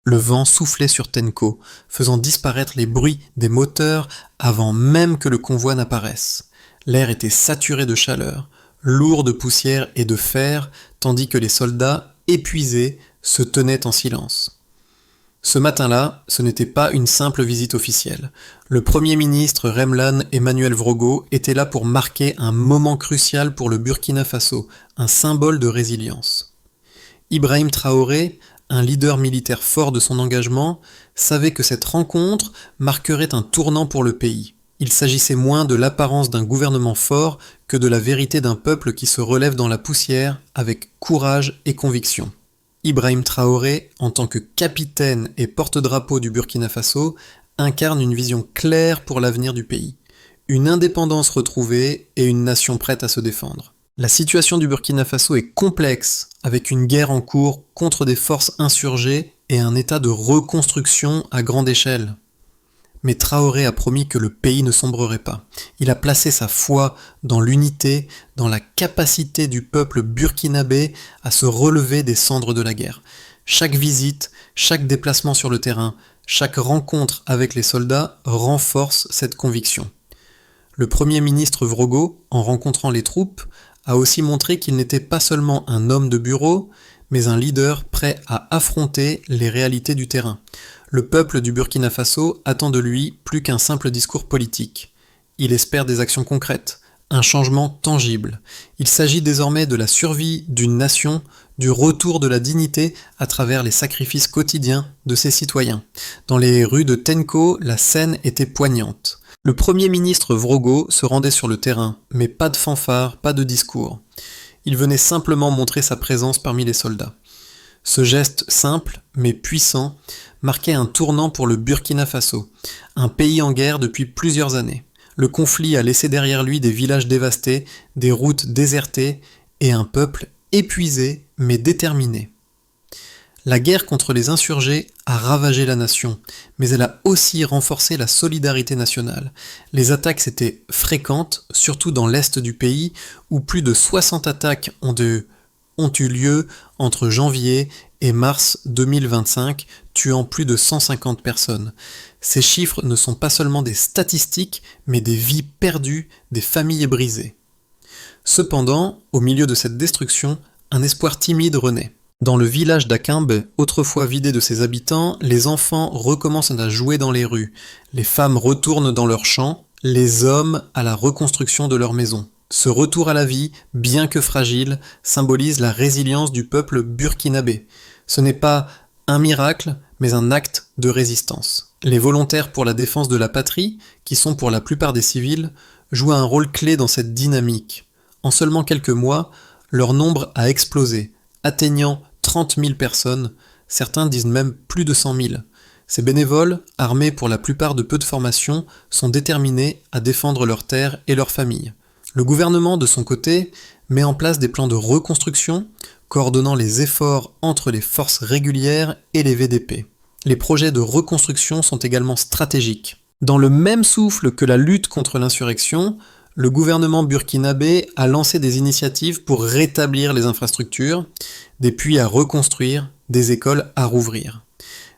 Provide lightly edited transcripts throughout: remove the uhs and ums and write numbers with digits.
Le vent soufflait sur Tenko, faisant disparaître les bruits des moteurs avant même que le convoi n'apparaisse. L'air était saturé de chaleur, lourd de poussière et de fer, tandis que les soldats, épuisés, se tenaient en silence. Ce matin-là, ce n'était pas une simple visite officielle. Le Premier ministre Remlan Emmanuel Vrogo était là pour marquer un moment crucial pour le Burkina Faso, un symbole de résilience. Ibrahim Traoré, un leader militaire fort de son engagement, savait que cette rencontre marquerait un tournant pour le pays. Il s'agissait moins de l'apparence d'un gouvernement fort que de la vérité d'un peuple qui se relève dans la poussière avec courage et conviction. Ibrahim Traoré, en tant que capitaine et porte-drapeau du Burkina Faso, incarne une vision claire pour l'avenir du pays. Une indépendance retrouvée et une nation prête à se défendre. La situation du Burkina Faso est complexe, avec une guerre en cours contre des forces insurgées et un état de reconstruction à grande échelle. Mais Traoré a promis que le pays ne sombrerait pas. Il a placé sa foi dans l'unité, dans la capacité du peuple burkinabé à se relever des cendres de la guerre. Chaque visite, chaque déplacement sur le terrain, chaque rencontre avec les soldats renforce cette conviction. Le Premier ministre Vrogo, en rencontrant les troupes, a aussi montré qu'il n'était pas seulement un homme de bureau, mais un leader prêt à affronter les réalités du terrain. Le peuple du Burkina Faso attend de lui plus qu'un simple discours politique. Il espère des actions concrètes, un changement tangible. Il s'agit désormais de la survie d'une nation, du retour de la dignité à travers les sacrifices quotidiens de ses citoyens. Dans les rues de Tenko, la scène était poignante. Le Premier ministre Vrogo se rendait sur le terrain, mais pas de fanfare, pas de discours. Il venait simplement montrer sa présence parmi les soldats. Ce geste simple, mais puissant, marquait un tournant pour le Burkina Faso, un pays en guerre depuis plusieurs années. Le conflit a laissé derrière lui des villages dévastés, des routes désertées et un peuple épuisé mais déterminé. La guerre contre les insurgés a ravagé la nation, mais elle a aussi renforcé la solidarité nationale. Les attaques étaient fréquentes, surtout dans l'est du pays, où plus de 60 attaques ont eu lieu entre janvier et mars 2025, tuant plus de 150 personnes. Ces chiffres ne sont pas seulement des statistiques, mais des vies perdues, des familles brisées. Cependant, au milieu de cette destruction, un espoir timide renaît. Dans le village d'Akimbe, autrefois vidé de ses habitants, les enfants recommencent à jouer dans les rues, les femmes retournent dans leurs champs, les hommes à la reconstruction de leurs maisons. Ce retour à la vie, bien que fragile, symbolise la résilience du peuple burkinabé. Ce n'est pas un miracle, mais un acte de résistance. Les volontaires pour la défense de la patrie, qui sont pour la plupart des civils, jouent un rôle clé dans cette dynamique. En seulement quelques mois, leur nombre a explosé, atteignant 30 000 personnes, certains disent même plus de 100 000. Ces bénévoles, armés pour la plupart de peu de formation, sont déterminés à défendre leurs terres et leurs familles. Le gouvernement, de son côté, met en place des plans de reconstruction, coordonnant les efforts entre les forces régulières et les VDP. Les projets de reconstruction sont également stratégiques. Dans le même souffle que la lutte contre l'insurrection, le gouvernement burkinabé a lancé des initiatives pour rétablir les infrastructures, des puits à reconstruire, des écoles à rouvrir.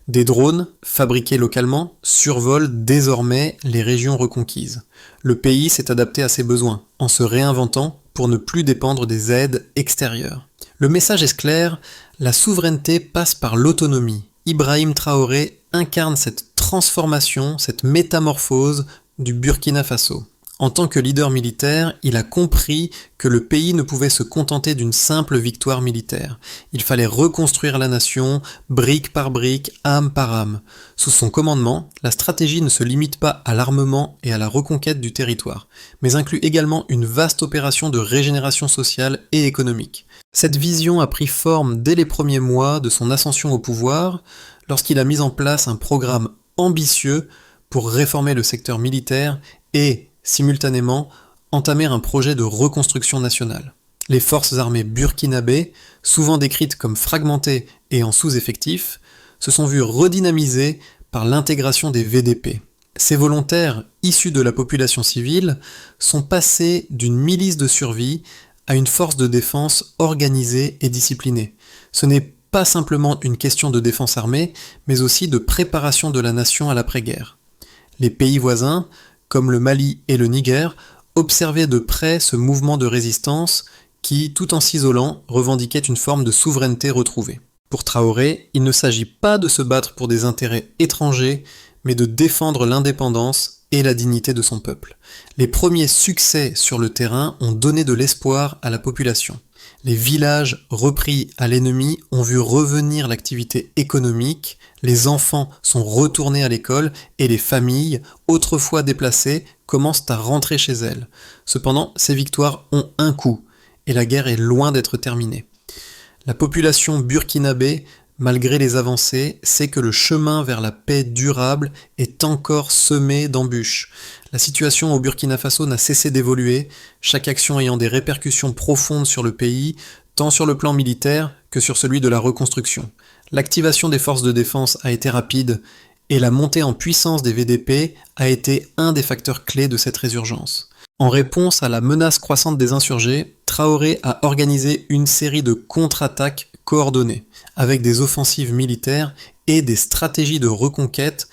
Des drones, fabriqués localement, survolent désormais les régions reconquises. Le pays s'est adapté à ses besoins, en se réinventant pour ne plus dépendre des aides extérieures. Le message est clair, la souveraineté passe par l'autonomie. Ibrahim Traoré incarne cette transformation, cette métamorphose du Burkina Faso. En tant que leader militaire, il a compris que le pays ne pouvait se contenter d'une simple victoire militaire. Il fallait reconstruire la nation, brique par brique, âme par âme. Sous son commandement, la stratégie ne se limite pas à l'armement et à la reconquête du territoire, mais inclut également une vaste opération de régénération sociale et économique. Cette vision a pris forme dès les premiers mois de son ascension au pouvoir, lorsqu'il a mis en place un programme ambitieux pour réformer le secteur militaire et, simultanément, entamer un projet de reconstruction nationale. Les forces armées burkinabées, souvent décrites comme fragmentées et en sous-effectifs, se sont vues redynamisées par l'intégration des VDP. Ces volontaires, issus de la population civile, sont passés d'une milice de survie à une force de défense organisée et disciplinée. Ce n'est pas simplement une question de défense armée, mais aussi de préparation de la nation à l'après-guerre. Les pays voisins, comme le Mali et le Niger, observaient de près ce mouvement de résistance qui, tout en s'isolant, revendiquait une forme de souveraineté retrouvée. Pour Traoré, il ne s'agit pas de se battre pour des intérêts étrangers, mais de défendre l'indépendance et la dignité de son peuple. Les premiers succès sur le terrain ont donné de l'espoir à la population. Les villages repris à l'ennemi ont vu revenir l'activité économique, les enfants sont retournés à l'école et les familles, autrefois déplacées, commencent à rentrer chez elles. Cependant, ces victoires ont un coût, et la guerre est loin d'être terminée. La population burkinabé, malgré les avancées, sait que le chemin vers la paix durable est encore semé d'embûches. La situation au Burkina Faso n'a cessé d'évoluer, chaque action ayant des répercussions profondes sur le pays, tant sur le plan militaire que sur celui de la reconstruction. L'activation des forces de défense a été rapide, et la montée en puissance des VDP a été un des facteurs clés de cette résurgence. En réponse à la menace croissante des insurgés, Traoré a organisé une série de contre-attaques coordonnées, avec des offensives militaires et des stratégies de reconquête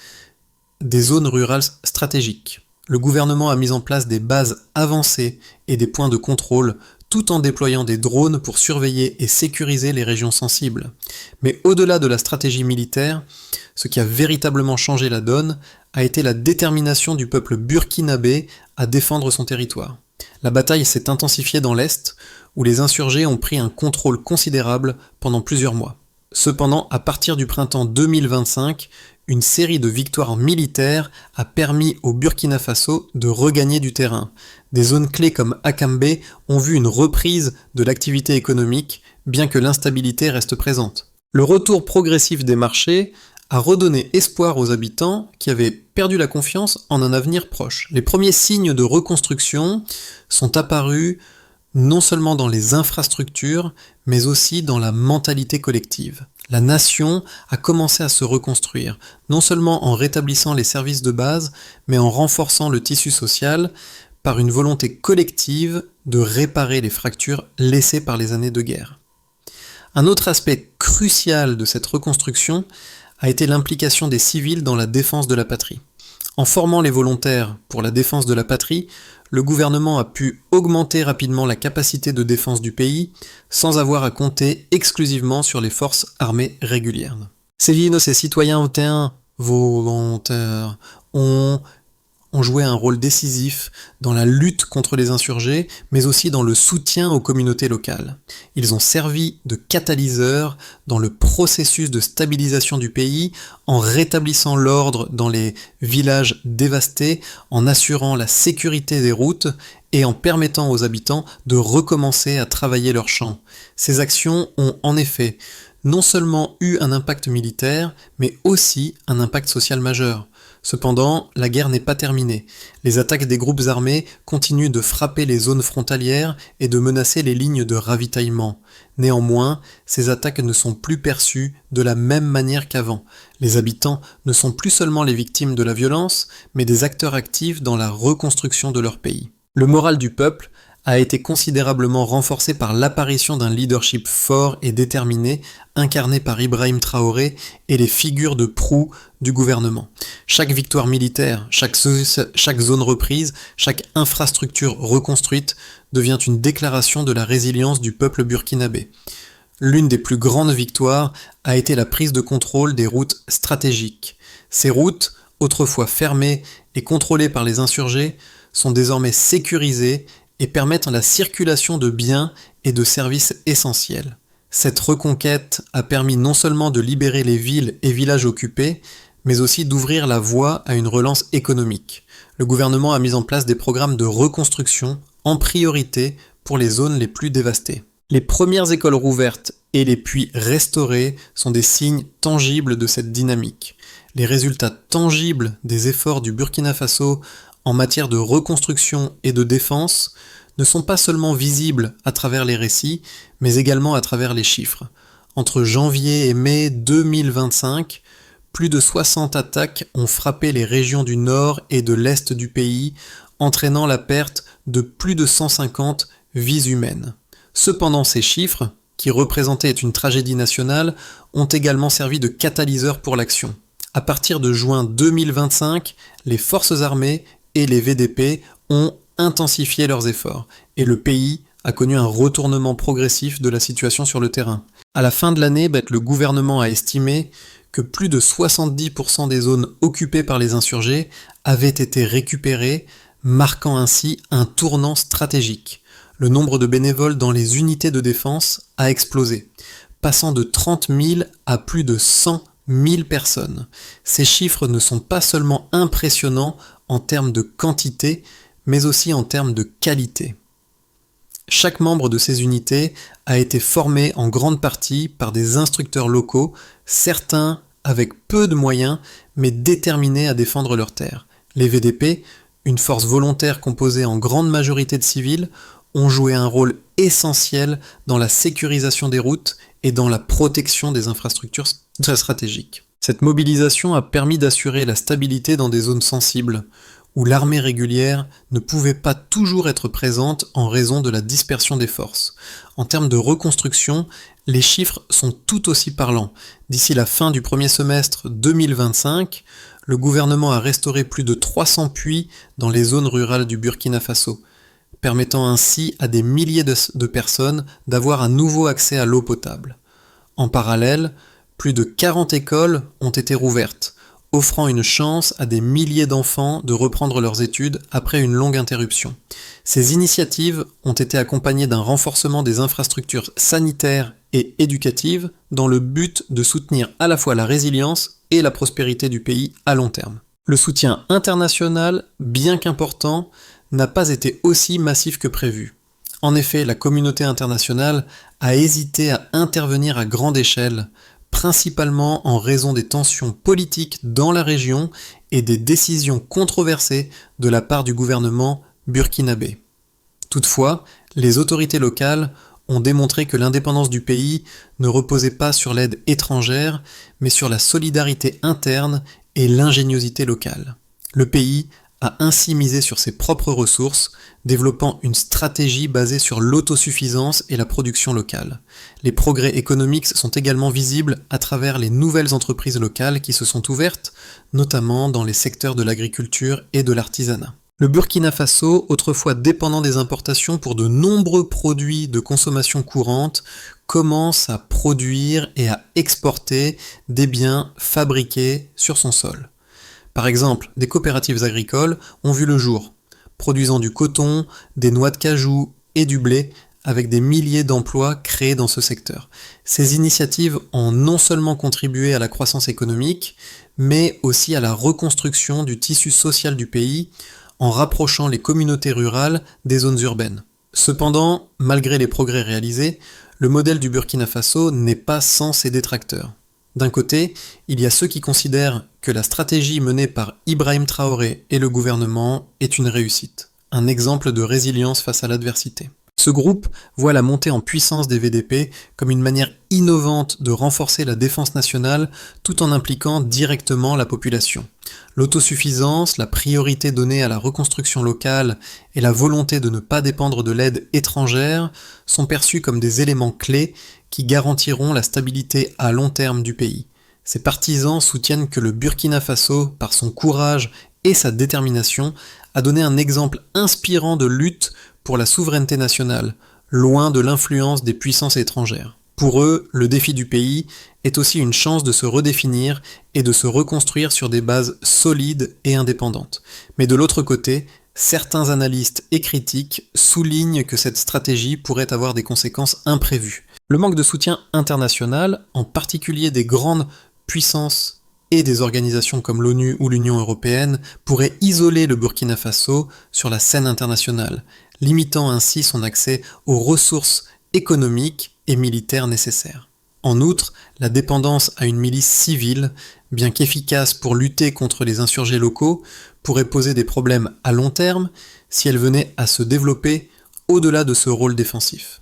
des zones rurales stratégiques. Le gouvernement a mis en place des bases avancées et des points de contrôle, tout en déployant des drones pour surveiller et sécuriser les régions sensibles. Mais au-delà de la stratégie militaire, ce qui a véritablement changé la donne a été la détermination du peuple burkinabé à défendre son territoire. La bataille s'est intensifiée dans l'Est, où les insurgés ont pris un contrôle considérable pendant plusieurs mois. Cependant, à partir du printemps 2025, une série de victoires militaires a permis au Burkina Faso de regagner du terrain. Des zones clés comme Akambe ont vu une reprise de l'activité économique, bien que l'instabilité reste présente. Le retour progressif des marchés a redonné espoir aux habitants qui avaient perdu la confiance en un avenir proche. Les premiers signes de reconstruction sont apparus non seulement dans les infrastructures, mais aussi dans la mentalité collective. La nation a commencé à se reconstruire, non seulement en rétablissant les services de base, mais en renforçant le tissu social par une volonté collective de réparer les fractures laissées par les années de guerre. Un autre aspect crucial de cette reconstruction a été l'implication des civils dans la défense de la patrie. En formant les volontaires pour la défense de la patrie, le gouvernement a pu augmenter rapidement la capacité de défense du pays sans avoir à compter exclusivement sur les forces armées régulières. Ces citoyens volontaires ont joué un rôle décisif dans la lutte contre les insurgés, mais aussi dans le soutien aux communautés locales. Ils ont servi de catalyseurs dans le processus de stabilisation du pays, en rétablissant l'ordre dans les villages dévastés, en assurant la sécurité des routes et en permettant aux habitants de recommencer à travailler leurs champs. Ces actions ont en effet non seulement eu un impact militaire, mais aussi un impact social majeur. Cependant, la guerre n'est pas terminée. Les attaques des groupes armés continuent de frapper les zones frontalières et de menacer les lignes de ravitaillement. Néanmoins, ces attaques ne sont plus perçues de la même manière qu'avant. Les habitants ne sont plus seulement les victimes de la violence, mais des acteurs actifs dans la reconstruction de leur pays. Le moral du peuple a été considérablement renforcé par l'apparition d'un leadership fort et déterminé, incarné par Ibrahim Traoré et les figures de proue du gouvernement. Chaque victoire militaire, chaque zone reprise, chaque infrastructure reconstruite devient une déclaration de la résilience du peuple burkinabé. L'une des plus grandes victoires a été la prise de contrôle des routes stratégiques. Ces routes, autrefois fermées et contrôlées par les insurgés, sont désormais sécurisées et permettent la circulation de biens et de services essentiels. Cette reconquête a permis non seulement de libérer les villes et villages occupés, mais aussi d'ouvrir la voie à une relance économique. Le gouvernement a mis en place des programmes de reconstruction en priorité pour les zones les plus dévastées. Les premières écoles rouvertes et les puits restaurés sont des signes tangibles de cette dynamique. Les résultats tangibles des efforts du Burkina Faso en matière de reconstruction et de défense ne sont pas seulement visibles à travers les récits, mais également à travers les chiffres. Entre janvier et mai 2025, plus de 60 attaques ont frappé les régions du nord et de l'est du pays, entraînant la perte de plus de 150 vies humaines. Cependant, ces chiffres, qui représentaient une tragédie nationale, ont également servi de catalyseur pour l'action. À partir de juin 2025, les forces armées et les VDP ont intensifié leurs efforts, et le pays a connu un retournement progressif de la situation sur le terrain. À la fin de l'année, le gouvernement a estimé que plus de 70% des zones occupées par les insurgés avaient été récupérées, marquant ainsi un tournant stratégique. Le nombre de bénévoles dans les unités de défense a explosé, passant de 30 000 à plus de 100 000 personnes. Ces chiffres ne sont pas seulement impressionnants en termes de quantité, mais aussi en termes de qualité. Chaque membre de ces unités a été formé en grande partie par des instructeurs locaux, certains avec peu de moyens, mais déterminés à défendre leurs terres. Les VDP, une force volontaire composée en grande majorité de civils, ont joué un rôle essentiel dans la sécurisation des routes et dans la protection des infrastructures stratégiques. Cette mobilisation a permis d'assurer la stabilité dans des zones sensibles, où l'armée régulière ne pouvait pas toujours être présente en raison de la dispersion des forces. En termes de reconstruction, les chiffres sont tout aussi parlants. D'ici la fin du premier semestre 2025, le gouvernement a restauré plus de 300 puits dans les zones rurales du Burkina Faso, permettant ainsi à des milliers de personnes d'avoir un nouveau accès à l'eau potable. En parallèle, plus de 40 écoles ont été rouvertes, offrant une chance à des milliers d'enfants de reprendre leurs études après une longue interruption. Ces initiatives ont été accompagnées d'un renforcement des infrastructures sanitaires et éducatives dans le but de soutenir à la fois la résilience et la prospérité du pays à long terme. Le soutien international, bien qu'important, n'a pas été aussi massif que prévu. En effet, la communauté internationale a hésité à intervenir à grande échelle, principalement en raison des tensions politiques dans la région et des décisions controversées de la part du gouvernement burkinabé. Toutefois, les autorités locales ont démontré que l'indépendance du pays ne reposait pas sur l'aide étrangère, mais sur la solidarité interne et l'ingéniosité locale. Le pays a ainsi misé sur ses propres ressources, développant une stratégie basée sur l'autosuffisance et la production locale. Les progrès économiques sont également visibles à travers les nouvelles entreprises locales qui se sont ouvertes, notamment dans les secteurs de l'agriculture et de l'artisanat. Le Burkina Faso, autrefois dépendant des importations pour de nombreux produits de consommation courante, commence à produire et à exporter des biens fabriqués sur son sol. Par exemple, des coopératives agricoles ont vu le jour, produisant du coton, des noix de cajou et du blé, avec des milliers d'emplois créés dans ce secteur. Ces initiatives ont non seulement contribué à la croissance économique, mais aussi à la reconstruction du tissu social du pays, en rapprochant les communautés rurales des zones urbaines. Cependant, malgré les progrès réalisés, le modèle du Burkina Faso n'est pas sans ses détracteurs. D'un côté, il y a ceux qui considèrent que la stratégie menée par Ibrahim Traoré et le gouvernement est une réussite, un exemple de résilience face à l'adversité. Ce groupe voit la montée en puissance des VDP comme une manière innovante de renforcer la défense nationale tout en impliquant directement la population. L'autosuffisance, la priorité donnée à la reconstruction locale et la volonté de ne pas dépendre de l'aide étrangère sont perçus comme des éléments clés qui garantiront la stabilité à long terme du pays. Ces partisans soutiennent que le Burkina Faso, par son courage et sa détermination, a donné un exemple inspirant de lutte pour la souveraineté nationale, loin de l'influence des puissances étrangères. Pour eux, le défi du pays est aussi une chance de se redéfinir et de se reconstruire sur des bases solides et indépendantes. Mais de l'autre côté, certains analystes et critiques soulignent que cette stratégie pourrait avoir des conséquences imprévues. Le manque de soutien international, en particulier des grandes puissances et des organisations comme l'ONU ou l'Union européenne, pourrait isoler le Burkina Faso sur la scène internationale, limitant ainsi son accès aux ressources économiques et militaires nécessaires. En outre, la dépendance à une milice civile, bien qu'efficace pour lutter contre les insurgés locaux, pourrait poser des problèmes à long terme si elle venait à se développer au-delà de ce rôle défensif.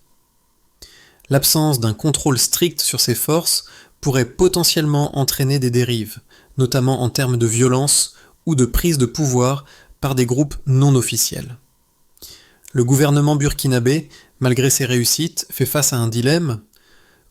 L'absence d'un contrôle strict sur ces forces pourrait potentiellement entraîner des dérives, notamment en termes de violence ou de prise de pouvoir par des groupes non officiels. Le gouvernement burkinabé, malgré ses réussites, fait face à un dilemme.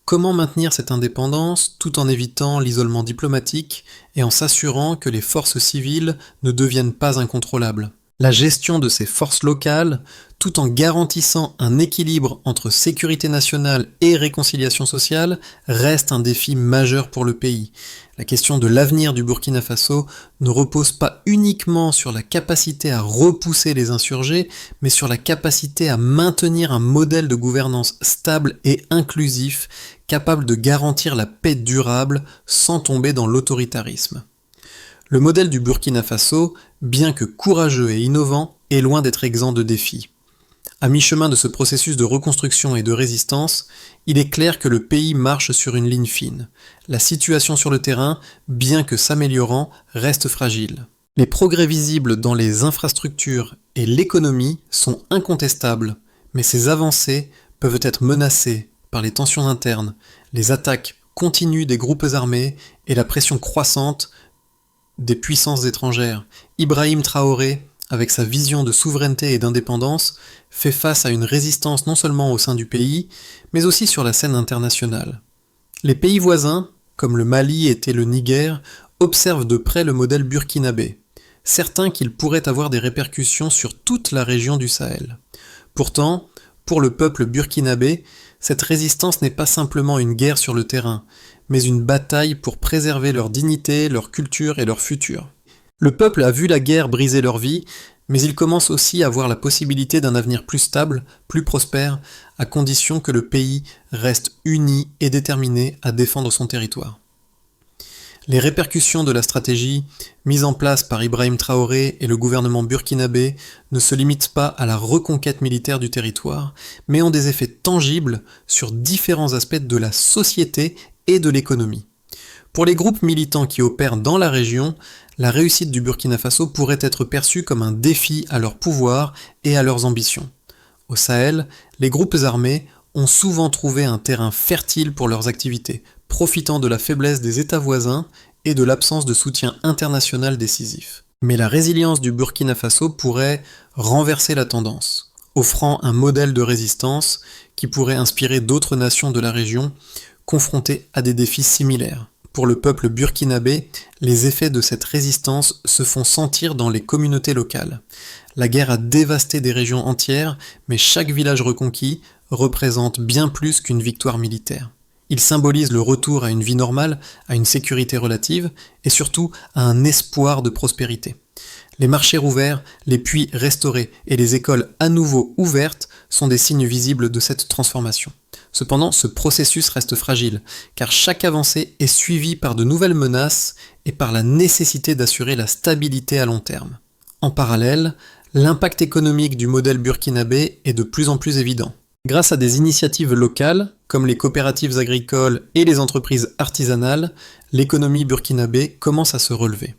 Comment maintenir cette indépendance tout en évitant l'isolement diplomatique et en s'assurant que les forces civiles ne deviennent pas incontrôlables? La gestion de ces forces locales, tout en garantissant un équilibre entre sécurité nationale et réconciliation sociale, reste un défi majeur pour le pays. La question de l'avenir du Burkina Faso ne repose pas uniquement sur la capacité à repousser les insurgés, mais sur la capacité à maintenir un modèle de gouvernance stable et inclusif, capable de garantir la paix durable sans tomber dans l'autoritarisme. Le modèle du Burkina Faso, bien que courageux et innovant, est loin d'être exempt de défis. À mi-chemin de ce processus de reconstruction et de résistance, il est clair que le pays marche sur une ligne fine. La situation sur le terrain, bien que s'améliorant, reste fragile. Les progrès visibles dans les infrastructures et l'économie sont incontestables, mais ces avancées peuvent être menacées par les tensions internes, les attaques continues des groupes armés et la pression croissante des puissances étrangères. Ibrahim Traoré, avec sa vision de souveraineté et d'indépendance, fait face à une résistance non seulement au sein du pays, mais aussi sur la scène internationale. Les pays voisins, comme le Mali et le Niger, observent de près le modèle burkinabé, certains qu'il pourrait avoir des répercussions sur toute la région du Sahel. Pourtant, pour le peuple burkinabé, cette résistance n'est pas simplement une guerre sur le terrain, mais une bataille pour préserver leur dignité, leur culture et leur futur. Le peuple a vu la guerre briser leur vie, mais il commence aussi à voir la possibilité d'un avenir plus stable, plus prospère, à condition que le pays reste uni et déterminé à défendre son territoire. Les répercussions de la stratégie mise en place par Ibrahim Traoré et le gouvernement burkinabé ne se limitent pas à la reconquête militaire du territoire, mais ont des effets tangibles sur différents aspects de la société et de l'économie. Pour les groupes militants qui opèrent dans la région, la réussite du Burkina Faso pourrait être perçue comme un défi à leur pouvoir et à leurs ambitions. Au Sahel, les groupes armés ont souvent trouvé un terrain fertile pour leurs activités, profitant de la faiblesse des États voisins et de l'absence de soutien international décisif. Mais la résilience du Burkina Faso pourrait renverser la tendance, offrant un modèle de résistance qui pourrait inspirer d'autres nations de la région confrontées à des défis similaires. Pour le peuple burkinabé, les effets de cette résistance se font sentir dans les communautés locales. La guerre a dévasté des régions entières, mais chaque village reconquis représente bien plus qu'une victoire militaire. Il symbolise le retour à une vie normale, à une sécurité relative, et surtout à un espoir de prospérité. Les marchés rouverts, les puits restaurés et les écoles à nouveau ouvertes sont des signes visibles de cette transformation. Cependant, ce processus reste fragile, car chaque avancée est suivie par de nouvelles menaces et par la nécessité d'assurer la stabilité à long terme. En parallèle, l'impact économique du modèle burkinabé est de plus en plus évident. Grâce à des initiatives locales, comme les coopératives agricoles et les entreprises artisanales, l'économie burkinabé commence à se relever.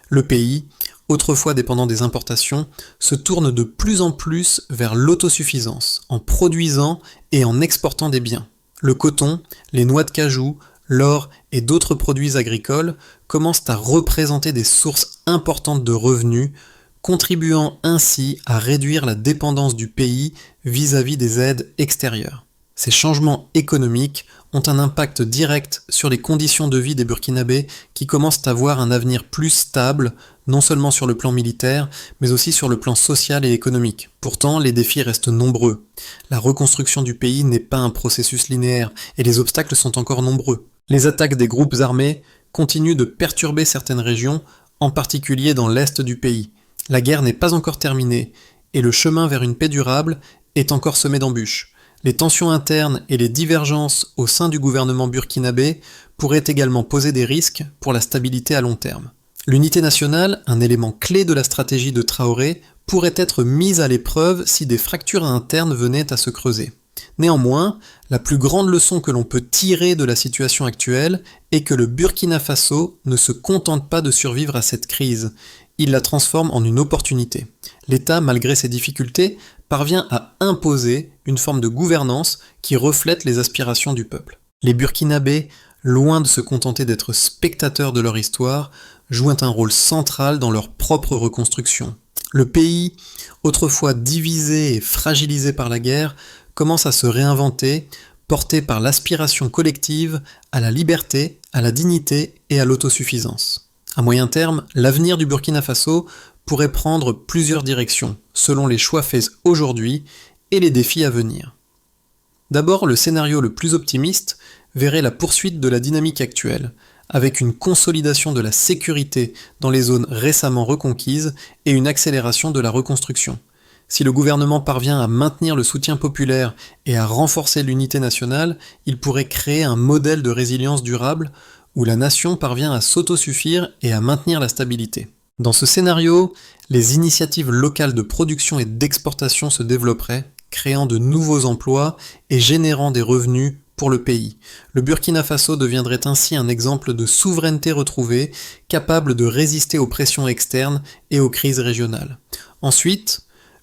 Le pays, autrefois dépendant des importations, se tourne de plus en plus vers l'autosuffisance, en produisant et en exportant des biens. Le coton, les noix de cajou, l'or et d'autres produits agricoles commencent à représenter des sources importantes de revenus, contribuant ainsi à réduire la dépendance du pays vis-à-vis des aides extérieures. Ces changements économiques ont un impact direct sur les conditions de vie des Burkinabés qui commencent à voir un avenir plus stable, non seulement sur le plan militaire, mais aussi sur le plan social et économique. Pourtant, les défis restent nombreux. La reconstruction du pays n'est pas un processus linéaire et les obstacles sont encore nombreux. Les attaques des groupes armés continuent de perturber certaines régions, en particulier dans l'est du pays. La guerre n'est pas encore terminée et le chemin vers une paix durable est encore semé d'embûches. Les tensions internes et les divergences au sein du gouvernement burkinabé pourraient également poser des risques pour la stabilité à long terme. L'unité nationale, un élément clé de la stratégie de Traoré, pourrait être mise à l'épreuve si des fractures internes venaient à se creuser. Néanmoins, la plus grande leçon que l'on peut tirer de la situation actuelle est que le Burkina Faso ne se contente pas de survivre à cette crise, il la transforme en une opportunité. L'État, malgré ses difficultés, parvient à imposer une forme de gouvernance qui reflète les aspirations du peuple. Les Burkinabés, loin de se contenter d'être spectateurs de leur histoire, jouent un rôle central dans leur propre reconstruction. Le pays, autrefois divisé et fragilisé par la guerre, commence à se réinventer, portés par l'aspiration collective à la liberté, à la dignité et à l'autosuffisance. À moyen terme, l'avenir du Burkina Faso pourrait prendre plusieurs directions, selon les choix faits aujourd'hui et les défis à venir. D'abord, le scénario le plus optimiste verrait la poursuite de la dynamique actuelle, avec une consolidation de la sécurité dans les zones récemment reconquises et une accélération de la reconstruction. Si le gouvernement parvient à maintenir le soutien populaire et à renforcer l'unité nationale, il pourrait créer un modèle de résilience durable où la nation parvient à s'autosuffire et à maintenir la stabilité. Dans ce scénario, les initiatives locales de production et d'exportation se développeraient, créant de nouveaux emplois et générant des revenus pour le pays. Le Burkina Faso deviendrait ainsi un exemple de souveraineté retrouvée, capable de résister aux pressions externes et aux crises régionales. Ensuite,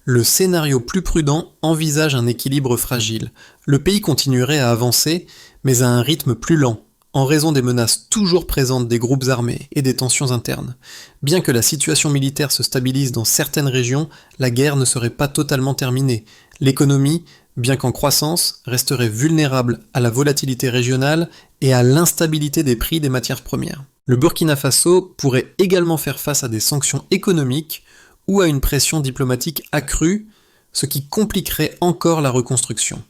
le scénario plus prudent envisage un équilibre fragile. Le pays continuerait à avancer, mais à un rythme plus lent, en raison des menaces toujours présentes des groupes armés et des tensions internes. Bien que la situation militaire se stabilise dans certaines régions, la guerre ne serait pas totalement terminée. L'économie, bien qu'en croissance, resterait vulnérable à la volatilité régionale et à l'instabilité des prix des matières premières. Le Burkina Faso pourrait également faire face à des sanctions économiques ou à une pression diplomatique accrue, ce qui compliquerait encore la reconstruction.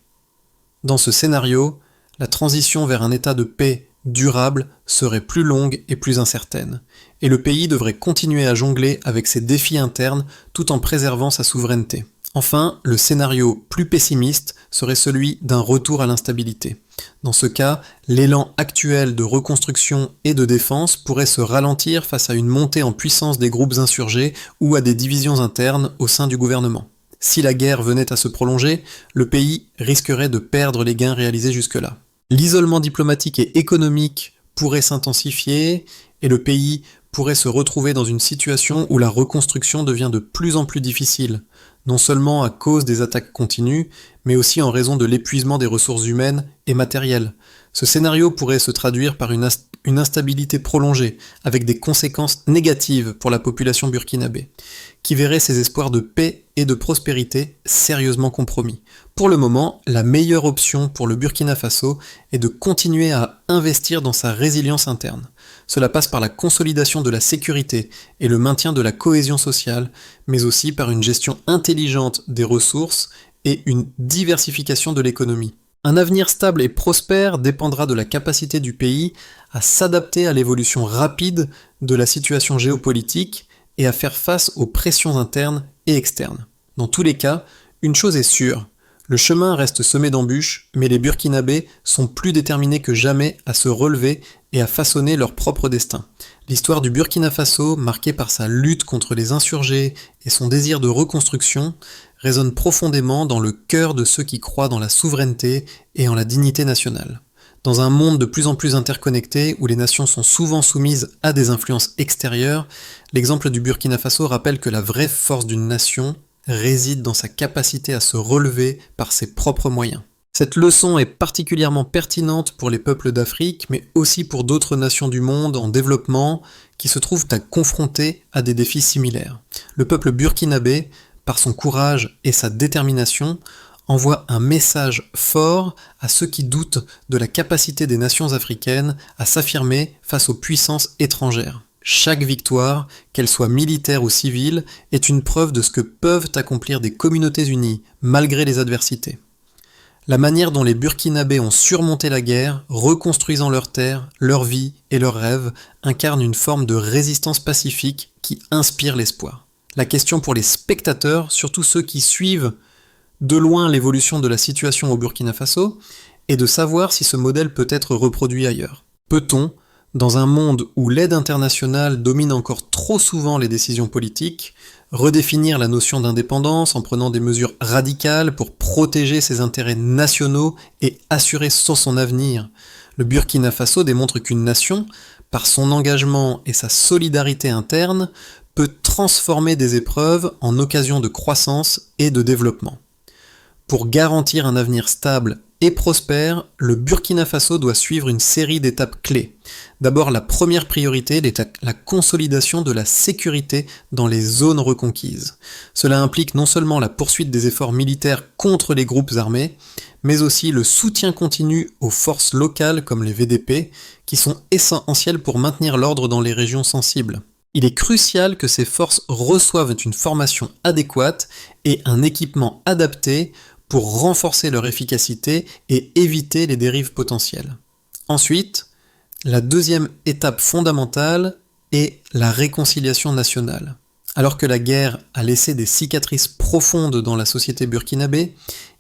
Dans ce scénario, la transition vers un état de paix durable serait plus longue et plus incertaine, et le pays devrait continuer à jongler avec ses défis internes tout en préservant sa souveraineté. Enfin, le scénario plus pessimiste serait celui d'un retour à l'instabilité. Dans ce cas, l'élan actuel de reconstruction et de défense pourrait se ralentir face à une montée en puissance des groupes insurgés ou à des divisions internes au sein du gouvernement. Si la guerre venait à se prolonger, le pays risquerait de perdre les gains réalisés jusque-là. L'isolement diplomatique et économique pourrait s'intensifier et le pays pourrait se retrouver dans une situation où la reconstruction devient de plus en plus difficile, non seulement à cause des attaques continues, mais aussi en raison de l'épuisement des ressources humaines et matérielles. Ce scénario pourrait se traduire par une instabilité prolongée, avec des conséquences négatives pour la population burkinabé, qui verrait ses espoirs de paix et de prospérité sérieusement compromis. Pour le moment, la meilleure option pour le Burkina Faso est de continuer à investir dans sa résilience interne. Cela passe par la consolidation de la sécurité et le maintien de la cohésion sociale, mais aussi par une gestion intelligente des ressources et une diversification de l'économie. Un avenir stable et prospère dépendra de la capacité du pays à s'adapter à l'évolution rapide de la situation géopolitique et à faire face aux pressions internes et externes. Dans tous les cas, une chose est sûre, le chemin reste semé d'embûches, mais les Burkinabés sont plus déterminés que jamais à se relever et à façonner leur propre destin. L'histoire du Burkina Faso, marquée par sa lutte contre les insurgés et son désir de reconstruction, résonne profondément dans le cœur de ceux qui croient dans la souveraineté et en la dignité nationale. Dans un monde de plus en plus interconnecté, où les nations sont souvent soumises à des influences extérieures, l'exemple du Burkina Faso rappelle que la vraie force d'une nation réside dans sa capacité à se relever par ses propres moyens. Cette leçon est particulièrement pertinente pour les peuples d'Afrique, mais aussi pour d'autres nations du monde en développement qui se trouvent à confronter à des défis similaires. Le peuple burkinabé, par son courage et sa détermination, envoie un message fort à ceux qui doutent de la capacité des nations africaines à s'affirmer face aux puissances étrangères. Chaque victoire, qu'elle soit militaire ou civile, est une preuve de ce que peuvent accomplir des communautés unies, malgré les adversités. La manière dont les Burkinabés ont surmonté la guerre, reconstruisant leurs terres, leur vie et leurs rêves, incarne une forme de résistance pacifique qui inspire l'espoir. La question pour les spectateurs, surtout ceux qui suivent de loin l'évolution de la situation au Burkina Faso, est de savoir si ce modèle peut être reproduit ailleurs. Peut-on, dans un monde où l'aide internationale domine encore trop souvent les décisions politiques, redéfinir la notion d'indépendance en prenant des mesures radicales pour protéger ses intérêts nationaux et assurer son avenir? Le Burkina Faso démontre qu'une nation, par son engagement et sa solidarité interne, peut transformer des épreuves en occasion de croissance et de développement. Pour garantir un avenir stable et prospère, le Burkina Faso doit suivre une série d'étapes clés. D'abord, la première priorité est la consolidation de la sécurité dans les zones reconquises. Cela implique non seulement la poursuite des efforts militaires contre les groupes armés, mais aussi le soutien continu aux forces locales comme les VDP, qui sont essentielles pour maintenir l'ordre dans les régions sensibles. Il est crucial que ces forces reçoivent une formation adéquate et un équipement adapté pour renforcer leur efficacité et éviter les dérives potentielles. Ensuite, la deuxième étape fondamentale est la réconciliation nationale. Alors que la guerre a laissé des cicatrices profondes dans la société burkinabé,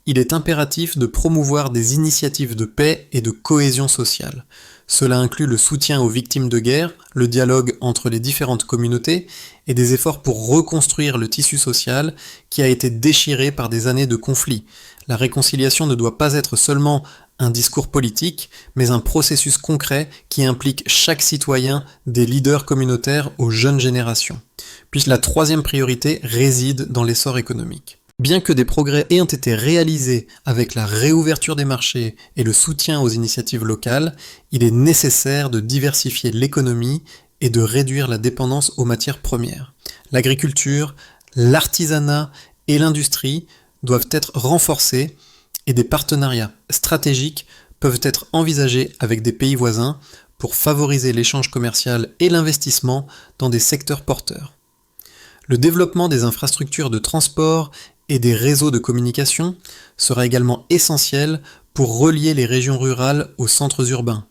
il est impératif de promouvoir des initiatives de paix et de cohésion sociale. Cela inclut le soutien aux victimes de guerre, le dialogue entre les différentes communautés et des efforts pour reconstruire le tissu social qui a été déchiré par des années de conflits. La réconciliation ne doit pas être seulement un discours politique, mais un processus concret qui implique chaque citoyen, des leaders communautaires aux jeunes générations. Puis la troisième priorité réside dans l'essor économique. Bien que des progrès aient été réalisés avec la réouverture des marchés et le soutien aux initiatives locales, il est nécessaire de diversifier l'économie et de réduire la dépendance aux matières premières. L'agriculture, l'artisanat et l'industrie doivent être renforcés et des partenariats stratégiques peuvent être envisagés avec des pays voisins pour favoriser l'échange commercial et l'investissement dans des secteurs porteurs. Le développement des infrastructures de transport et des réseaux de communication sera également essentiel pour relier les régions rurales aux centres urbains.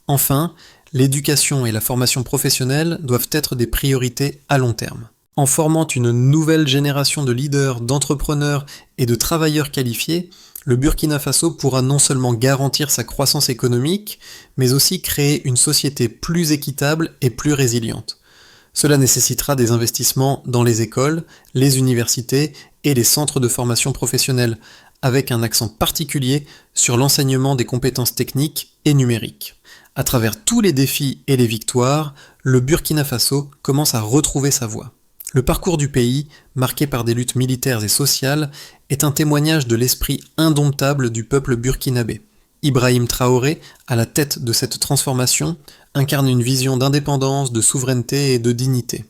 Enfin, l'éducation et la formation professionnelle doivent être des priorités à long terme. En formant une nouvelle génération de leaders, d'entrepreneurs et de travailleurs qualifiés, le Burkina Faso pourra non seulement garantir sa croissance économique, mais aussi créer une société plus équitable et plus résiliente. Cela nécessitera des investissements dans les écoles, les universités et les centres de formation professionnelle, avec un accent particulier sur l'enseignement des compétences techniques et numériques. À travers tous les défis et les victoires, le Burkina Faso commence à retrouver sa voie. Le parcours du pays, marqué par des luttes militaires et sociales, est un témoignage de l'esprit indomptable du peuple burkinabé. Ibrahim Traoré, à la tête de cette transformation, incarne une vision d'indépendance, de souveraineté et de dignité.